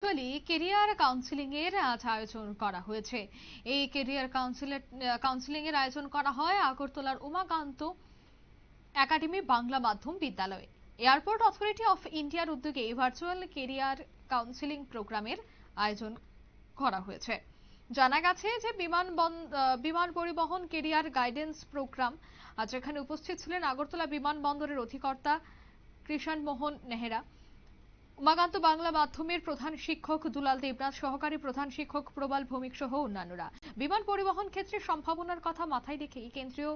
Virtually career counselling এর আজ আয়োজন করা হয়েছে। এই কেরিয়ার কাউন্সিলিং এর আয়োজন করা হয় আগরতলার উমাকান্ত একাডেমি বাংলা মাধ্যম বিদ্যালয়ে। এয়ারপোর্ট অথরিটি অফ ইন্ডিয়ার উদ্যোগে ভার্চুয়াল কেরিয়ার কাউন্সিলিং প্রোগ্রামের আয়োজন করা হয়েছে। জানা গেছে যে বিমান পরিবহন কেরিয়ার গাইডেন্স প্রোগ্রাম আজ এখানে উপস্থিত ছিলেন আগরতলা বিমানবন্দরের অধিকর্তা কৃষণ মোহন নেহেরা, উমাকান্ত বাংলা মাধ্যমের প্রধান শিক্ষক দুলাল দেবনাথ, সহকারী প্রধান শিক্ষক প্রবাল ভৌমিক সহ অন্যান্যরা। বিমান পরিবহন ক্ষেত্রে সম্ভাবনার কথা মাথায় রেখেই কেন্দ্রীয়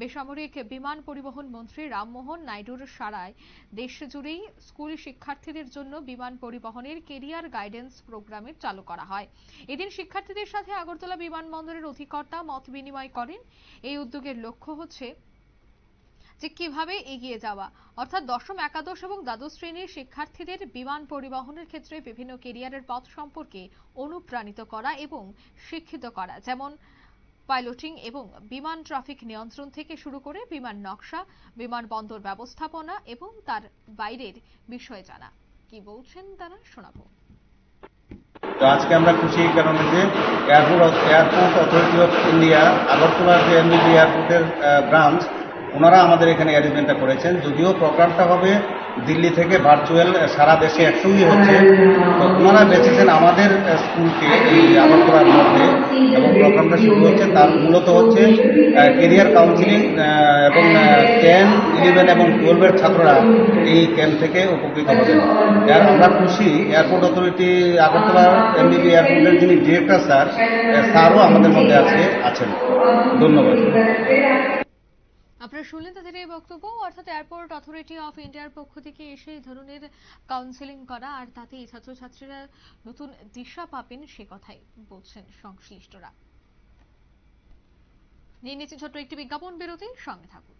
বেসামরিক বিমান পরিবহন মন্ত্রী রামমোহন নাইডুর সাড়ায় দেশ জুড়েই স্কুল শিক্ষার্থীদের জন্য বিমান পরিবহনের কেরিয়ার গাইডেন্স প্রোগ্রামের চালু করা হয়। এদিন শিক্ষার্থীদের সাথে আগরতলা বিমানবন্দরের অধিকর্তা মত বিনিময় করেন। এই উদ্যোগের লক্ষ্য হচ্ছে যে কিভাবে এগিয়ে যাওয়া, অর্থাৎ দশম, একাদশ এবং দ্বাদশ শ্রেণীর শিক্ষার্থীদের বিমান পরিবহনের ক্ষেত্রে বিভিন্ন কেরিয়ারের পথ সম্পর্কে অনুপ্রাণিত করা এবং শিক্ষিত করা, যেমন পাইলটিং এবং বিমান ট্রাফিক নিয়ন্ত্রণ থেকে শুরু করে বিমান নকশা, বিমানবন্দর ব্যবস্থাপনা এবং তার বাইরের বিষয়ে জানা। কি বলছেন তারা শোনাবো। তো আজকে আমরা খুশি এই কারণে যে এয়ারপোর্ট অথরিটি অফ ইন্ডিয়া আগরতলার যে এমবিবি এয়ারপোর্টের ব্রাঞ্চ, ওনারা আমাদের এখানে অ্যারেঞ্জমেন্টটা করেছেন। যদিও প্রোগ্রামটা হবে দিল্লি থেকে ভার্চুয়াল, সারা দেশে একসঙ্গেই হচ্ছে, তো ওনারা বেঁচেছেন আমাদের স্কুলকে এই আগরতলার মধ্যে, এবং প্রোগ্রামটা শুরু হচ্ছে তার মূলত হচ্ছে কেরিয়ার কাউন্সিলিং, এবং 10, 11 এবং 12-এর ছাত্ররা এই ক্যাম্প থেকে উপকৃত হবেন। আর আমরা খুশি এয়ারপোর্ট অথরিটি আগরতলা এমবিবি এয়ারপোর্টের যিনি ডিরেক্টর স্যারও আমাদের মধ্যে আছেন। ধন্যবাদ। আপনারা শুনলেন তাদের এই বক্তব্য, অর্থাৎ এয়ারপোর্ট অথরিটি অফ ইন্ডিয়ার পক্ষ থেকে এসে এই ধরনের কাউন্সিলিং করা আর তাতে ছাত্রছাত্রীরা নতুন দিশা পাবেন সে কথাই বলছেন সংশ্লিষ্টরা। নিয়ে নিচ্ছি ছোট্ট একটি বিজ্ঞাপন বিরতি, সঙ্গে থাকুন।